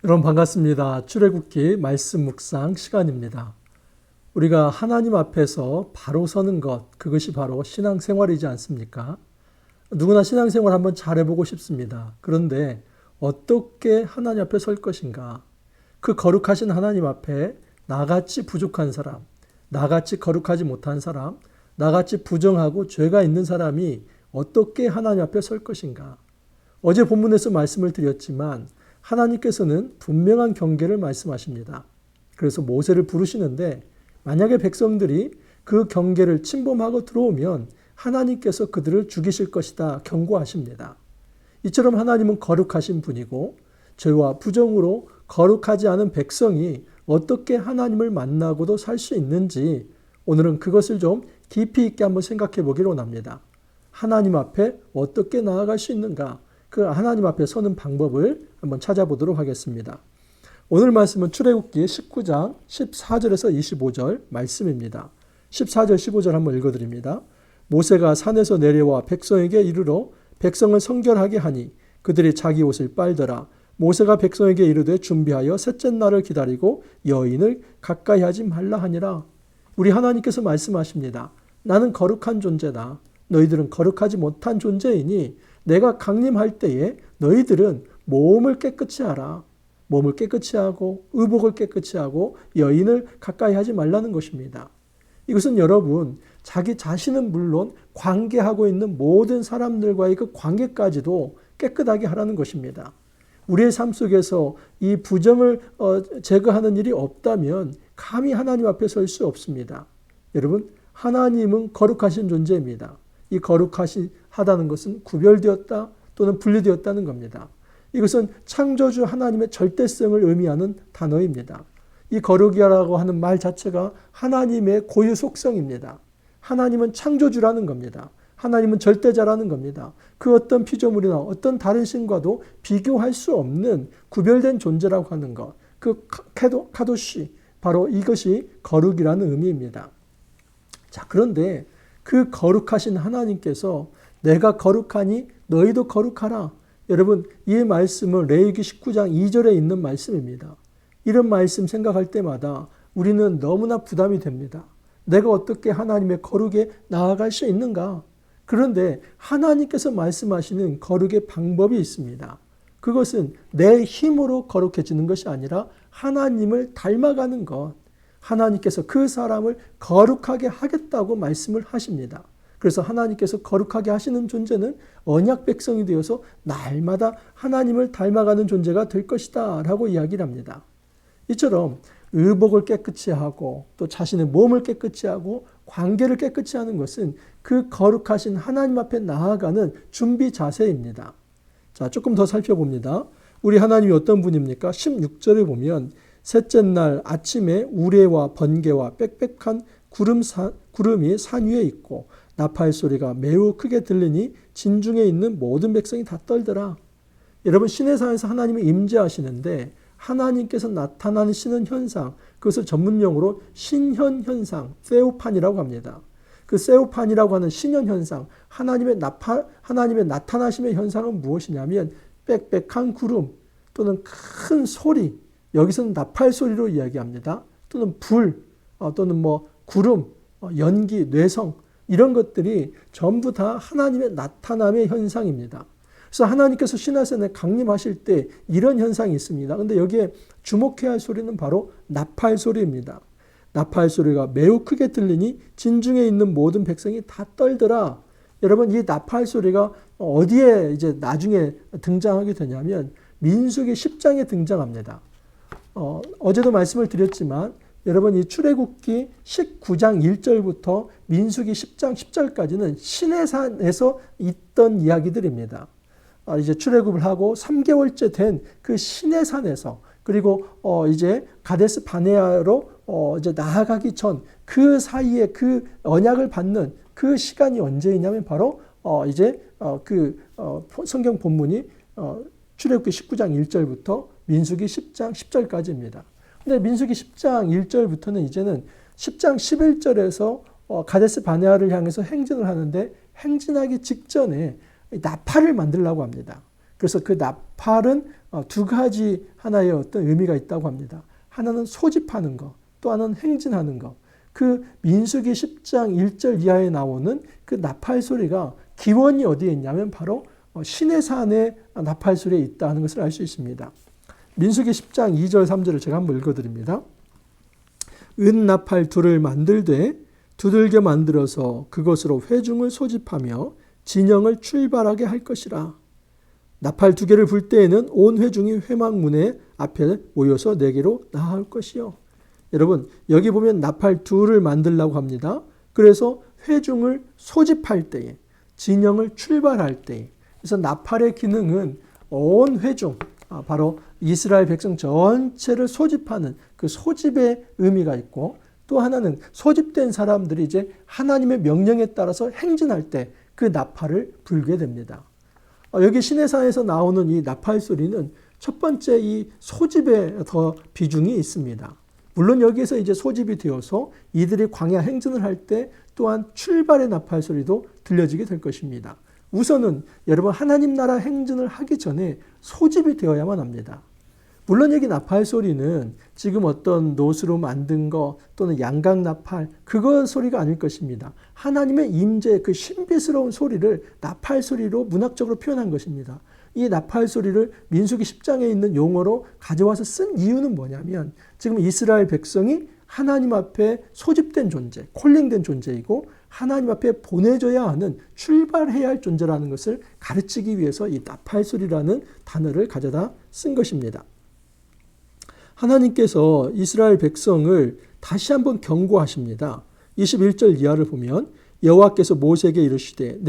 여러분 반갑습니다. 출애굽기 말씀 묵상 시간입니다. 우리가 하나님 앞에서 바로 서는 것, 그것이 바로 신앙생활이지 않습니까? 누구나 신앙생활 한번 잘해보고 싶습니다. 그런데 어떻게 하나님 앞에 설 것인가? 그 거룩하신 하나님 앞에 나같이 부족한 사람, 나같이 거룩하지 못한 사람, 나같이 부정하고 죄가 있는 사람이 어떻게 하나님 앞에 설 것인가? 어제 본문에서 말씀을 드렸지만 하나님께서는 분명한 경계를 말씀하십니다. 그래서 모세를 부르시는데 만약에 백성들이 그 경계를 침범하고 들어오면 하나님께서 그들을 죽이실 것이다 경고하십니다. 이처럼 하나님은 거룩하신 분이고 죄와 부정으로 거룩하지 않은 백성이 어떻게 하나님을 만나고도 살 수 있는지 오늘은 그것을 좀 깊이 있게 한번 생각해 보기로 합니다. 하나님 앞에 어떻게 나아갈 수 있는가? 그 하나님 앞에 서는 방법을 한번 찾아보도록 하겠습니다. 오늘 말씀은 출애굽기 19장 14절에서 25절 말씀입니다. 14절 15절 한번 읽어드립니다. 모세가 산에서 내려와 백성에게 이르러 백성을 성결하게 하니 그들이 자기 옷을 빨더라. 모세가 백성에게 이르되 준비하여 셋째 날을 기다리고 여인을 가까이 하지 말라 하니라. 우리 하나님께서 말씀하십니다. 나는 거룩한 존재다. 너희들은 거룩하지 못한 존재이니 내가 강림할 때에 너희들은 몸을 깨끗이 하라. 몸을 깨끗이 하고 의복을 깨끗이 하고 여인을 가까이 하지 말라는 것입니다. 이것은 여러분 자기 자신은 물론 관계하고 있는 모든 사람들과의 그 관계까지도 깨끗하게 하라는 것입니다. 우리의 삶 속에서 이 부정을 제거하는 일이 없다면 감히 하나님 앞에 설 수 없습니다. 여러분 하나님은 거룩하신 존재입니다. 이 거룩하다는 것은 구별되었다 또는 분리되었다는 겁니다. 이것은 창조주 하나님의 절대성을 의미하는 단어입니다. 이 거룩이라고 하는 말 자체가 하나님의 고유 속성입니다. 하나님은 창조주라는 겁니다. 하나님은 절대자라는 겁니다. 그 어떤 피조물이나 어떤 다른 신과도 비교할 수 없는 구별된 존재라고 하는 것. 그 카도시, 바로 이것이 거룩이라는 의미입니다. 자, 그런데 그 거룩하신 하나님께서 내가 거룩하니 너희도 거룩하라. 여러분 이 말씀은 레위기 19장 2절에 있는 말씀입니다. 이런 말씀 생각할 때마다 우리는 너무나 부담이 됩니다. 내가 어떻게 하나님의 거룩에 나아갈 수 있는가? 그런데 하나님께서 말씀하시는 거룩의 방법이 있습니다. 그것은 내 힘으로 거룩해지는 것이 아니라 하나님을 닮아가는 것. 하나님께서 그 사람을 거룩하게 하겠다고 말씀을 하십니다. 그래서 하나님께서 거룩하게 하시는 존재는 언약 백성이 되어서 날마다 하나님을 닮아가는 존재가 될 것이다 라고 이야기를 합니다. 이처럼 의복을 깨끗이 하고 또 자신의 몸을 깨끗이 하고 관계를 깨끗이 하는 것은 그 거룩하신 하나님 앞에 나아가는 준비 자세입니다. 자, 조금 더 살펴봅니다. 우리 하나님이 어떤 분입니까? 16절에 보면 셋째 날 아침에 우레와 번개와 빽빽한 구름이 산 위에 있고 나팔 소리가 매우 크게 들리니 진중에 있는 모든 백성이 다 떨더라. 여러분 시내산에서 하나님이 임재하시는데 하나님께서 나타나시는 현상, 그것을 전문용어로 신현현상, 세오판이라고 합니다. 그 세오판이라고 하는 신현현상, 하나님의 나타나심의 현상은 무엇이냐면 빽빽한 구름 또는 큰 소리, 여기서는 나팔 소리로 이야기합니다. 또는 불, 또는 구름, 연기, 뇌성 이런 것들이 전부 다 하나님의 나타남의 현상입니다. 그래서 하나님께서 시내산에 강림하실 때 이런 현상이 있습니다. 그런데 여기에 주목해야 할 소리는 바로 나팔 소리입니다. 나팔 소리가 매우 크게 들리니 진중에 있는 모든 백성이 다 떨더라. 여러분 이 나팔 소리가 어디에 이제 나중에 등장하게 되냐면 민수기 10장에 등장합니다. 어제도 말씀을 드렸지만 여러분 이 출애굽기 19장 1절부터 민수기 10장 10절까지는 시내산에서 있던 이야기들입니다. 이제 출애굽을 하고 3개월째 된 그 시내산에서 그리고 이제 가데스 바네아로 이제 나아가기 전 그 사이에 그 언약을 받는 그 시간이 언제이냐면 바로 이제 성경 본문이 출애굽기 19장 1절부터 민수기 10장 10절까지입니다. 근데 민수기 10장 1절부터는 이제는 10장 11절에서 가데스 바네아를 향해서 행진을 하는데 행진하기 직전에 나팔을 만들려고 합니다. 그래서 그 나팔은 두 가지 하나의 어떤 의미가 있다고 합니다. 하나는 소집하는 것, 또 하나는 행진하는 것. 그 민수기 10장 1절 이하에 나오는 그 나팔 소리가 기원이 어디에 있냐면 바로 시내산의 나팔 소리에 있다는 것을 알 수 있습니다. 민수기 10장 2절 3절을 제가 한번 읽어드립니다. 은나팔 둘을 만들되 두들겨 만들어서 그것으로 회중을 소집하며 진영을 출발하게 할 것이라. 나팔 두 개를 불 때에는 온 회중이 회막문에 앞에 모여서 내게로 나아올 것이요. 여러분 여기 보면 나팔 둘을 만들라고 합니다. 그래서 회중을 소집할 때에, 진영을 출발할 때에. 그래서 나팔의 기능은 온 회중, 바로 이스라엘 백성 전체를 소집하는 그 소집의 의미가 있고, 또 하나는 소집된 사람들이 이제 하나님의 명령에 따라서 행진할 때 그 나팔을 불게 됩니다. 여기 시내산에서 나오는 이 나팔 소리는 첫 번째 이 소집에 더 비중이 있습니다. 물론 여기에서 이제 소집이 되어서 이들이 광야 행진을 할 때 또한 출발의 나팔 소리도 들려지게 될 것입니다. 우선은 여러분 하나님 나라 행진을 하기 전에 소집이 되어야만 합니다. 물론 여기 나팔 소리는 지금 어떤 노수로 만든 거 또는 양각 나팔 그거 소리가 아닐 것입니다. 하나님의 임재 그 신비스러운 소리를 나팔 소리로 문학적으로 표현한 것입니다. 이 나팔 소리를 민수기 10장에 있는 용어로 가져와서 쓴 이유는 뭐냐면 지금 이스라엘 백성이 하나님 앞에 소집된 존재, 콜링된 존재이고 하나님 앞에 보내줘야 하는 출발해야 할 존재라는 것을 가르치기 위해서 이 나팔 소리라는 단어를 가져다 쓴 것입니다. 하나님께서 이스라엘 백성을 다시 한번 경고하십니다. 21절 이하를 보면 여호와께서 모세에게 이르시되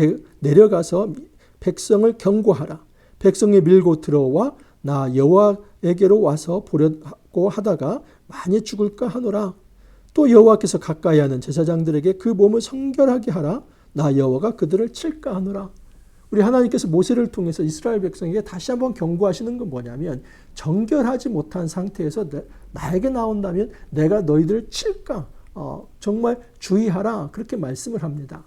내려가서 백성을 경고하라. 백성이 밀고 들어와 나 여호와에게로 와서 보려고 하다가 많이 죽을까 하노라. 또 여호와께서 가까이 하는 제사장들에게 그 몸을 성결하게 하라. 나 여호와가 그들을 칠까 하노라. 우리 하나님께서 모세를 통해서 이스라엘 백성에게 다시 한번 경고하시는 건 뭐냐면 정결하지 못한 상태에서 나에게 나온다면 내가 너희들을 칠까? 정말 주의하라. 그렇게 말씀을 합니다.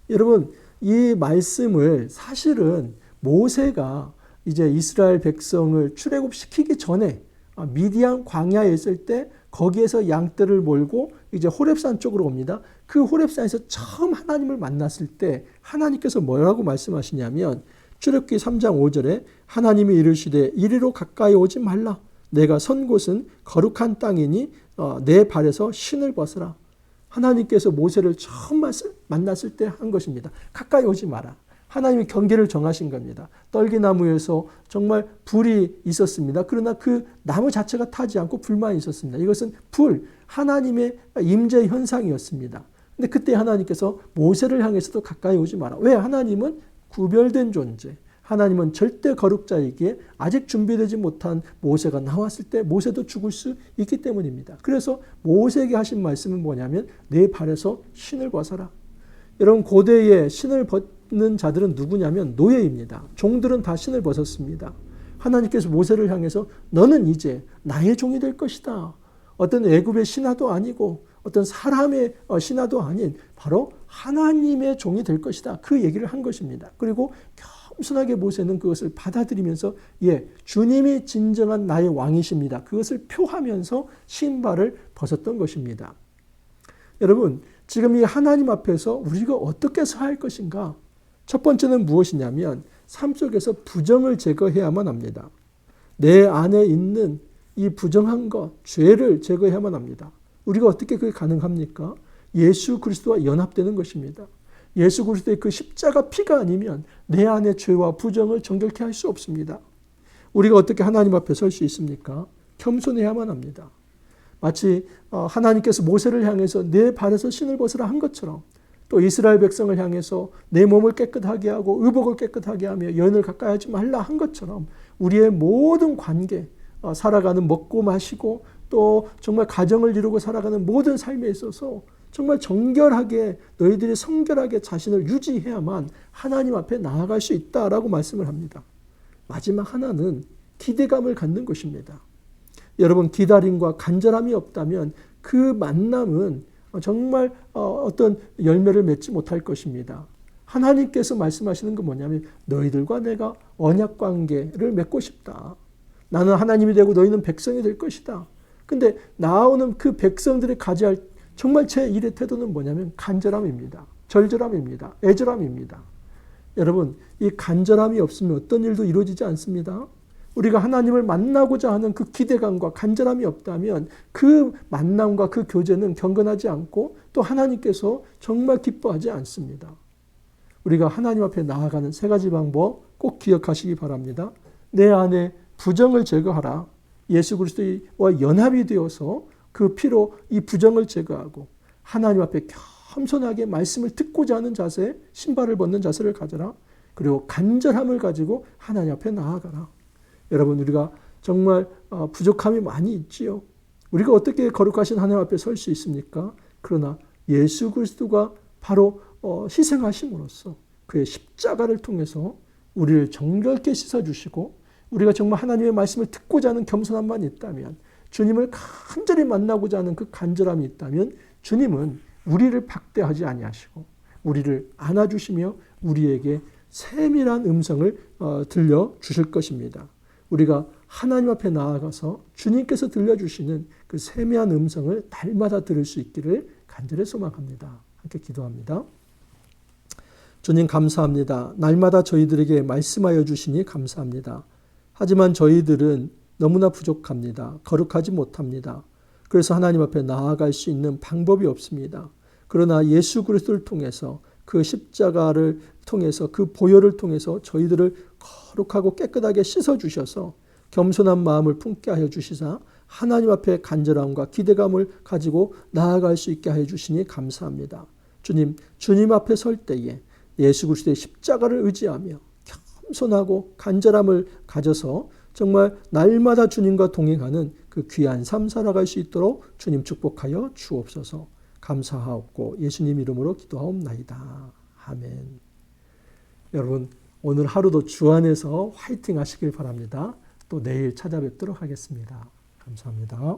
여러분 이 말씀을 사실은 모세가 이제 이스라엘 백성을 출애굽시키기 전에 미디안 광야에 있을 때 거기에서 양떼를 몰고 이제 호렙산 쪽으로 옵니다. 그 호렙산에서 처음 하나님을 만났을 때 하나님께서 뭐라고 말씀하시냐면 출애굽기 3장 5절에 하나님이 이르시되 이리로 가까이 오지 말라. 내가 선 곳은 거룩한 땅이니 내 발에서 신을 벗으라. 하나님께서 모세를 처음 만났을 때 한 것입니다. 가까이 오지 마라. 하나님이 경계를 정하신 겁니다. 떨기나무에서 정말 불이 있었습니다. 그러나 그 나무 자체가 타지 않고 불만 있었습니다. 이것은 불, 하나님의 임재 현상이었습니다. 근데 그때 하나님께서 모세를 향해서도 가까이 오지 마라. 왜? 하나님은 구별된 존재. 하나님은 절대 거룩자이기에 아직 준비되지 못한 모세가 나왔을 때 모세도 죽을 수 있기 때문입니다. 그래서 모세에게 하신 말씀은 뭐냐면 내 발에서 신을 벗어라. 여러분 고대에 신을 벗는 자들은 누구냐면 노예입니다. 종들은 다 신을 벗었습니다. 하나님께서 모세를 향해서 너는 이제 나의 종이 될 것이다. 어떤 애굽의 신하도 아니고 어떤 사람의 신하도 아닌 바로 하나님의 종이 될 것이다. 그 얘기를 한 것입니다. 그리고 겸손하게 모세는 그것을 받아들이면서 주님이 진정한 나의 왕이십니다. 그것을 표하면서 신발을 벗었던 것입니다. 여러분 지금 이 하나님 앞에서 우리가 어떻게 살 것인가? 첫 번째는 무엇이냐면 삶 속에서 부정을 제거해야만 합니다. 내 안에 있는 이 부정한 것, 죄를 제거해야만 합니다. 우리가 어떻게 그게 가능합니까? 예수 그리스도와 연합되는 것입니다. 예수 그리스도의 그 십자가 피가 아니면 내 안의 죄와 부정을 정결케 할 수 없습니다. 우리가 어떻게 하나님 앞에 설 수 있습니까? 겸손해야만 합니다. 마치 하나님께서 모세를 향해서 내 발에서 신을 벗으라 한 것처럼 또 이스라엘 백성을 향해서 내 몸을 깨끗하게 하고 의복을 깨끗하게 하며 여인을 가까이 하지 말라 한 것처럼 우리의 모든 관계, 살아가는 먹고 마시고 또 정말 가정을 이루고 살아가는 모든 삶에 있어서 정말 정결하게 너희들이 성결하게 자신을 유지해야만 하나님 앞에 나아갈 수 있다라고 말씀을 합니다. 마지막 하나는 기대감을 갖는 것입니다. 여러분 기다림과 간절함이 없다면 그 만남은 정말 어떤 열매를 맺지 못할 것입니다. 하나님께서 말씀하시는 건 뭐냐면 너희들과 내가 언약 관계를 맺고 싶다. 나는 하나님이 되고 너희는 백성이 될 것이다. 근데 나오는 그 백성들이 가져야 할 정말 제1의 태도는 뭐냐면 간절함입니다. 절절함입니다. 애절함입니다. 여러분, 이 간절함이 없으면 어떤 일도 이루어지지 않습니다. 우리가 하나님을 만나고자 하는 그 기대감과 간절함이 없다면 그 만남과 그 교제는 경건하지 않고 또 하나님께서 정말 기뻐하지 않습니다. 우리가 하나님 앞에 나아가는 세 가지 방법 꼭 기억하시기 바랍니다. 내 안에 부정을 제거하라. 예수 그리스도와 연합이 되어서 그 피로 이 부정을 제거하고 하나님 앞에 겸손하게 말씀을 듣고자 하는 자세, 신발을 벗는 자세를 가져라. 그리고 간절함을 가지고 하나님 앞에 나아가라. 여러분, 우리가 정말 부족함이 많이 있지요. 우리가 어떻게 거룩하신 하나님 앞에 설 수 있습니까? 그러나 예수 그리스도가 바로 희생하심으로써 그의 십자가를 통해서 우리를 정결케 씻어주시고 우리가 정말 하나님의 말씀을 듣고자 하는 겸손함만 있다면, 주님을 간절히 만나고자 하는 그 간절함이 있다면 주님은 우리를 박대하지 아니하시고 우리를 안아주시며 우리에게 세밀한 음성을 들려주실 것입니다. 우리가 하나님 앞에 나아가서 주님께서 들려주시는 그 세밀한 음성을 날마다 들을 수 있기를 간절히 소망합니다. 함께 기도합니다. 주님 감사합니다. 날마다 저희들에게 말씀하여 주시니 감사합니다. 하지만 저희들은 너무나 부족합니다. 거룩하지 못합니다. 그래서 하나님 앞에 나아갈 수 있는 방법이 없습니다. 그러나 예수 그리스도를 통해서 그 십자가를 통해서 그 보혈을 통해서 저희들을 거룩하고 깨끗하게 씻어주셔서 겸손한 마음을 품게 하여 주시사 하나님 앞에 간절함과 기대감을 가지고 나아갈 수 있게 하여 주시니 감사합니다. 주님 앞에 설 때에 예수 그리스도의 십자가를 의지하며 겸손하고 간절함을 가져서 정말 날마다 주님과 동행하는 그 귀한 삶 살아갈 수 있도록 주님 축복하여 주옵소서. 감사하옵고 예수님 이름으로 기도하옵나이다. 아멘. 여러분, 오늘 하루도 주 안에서 화이팅 하시길 바랍니다. 또 내일 찾아뵙도록 하겠습니다. 감사합니다.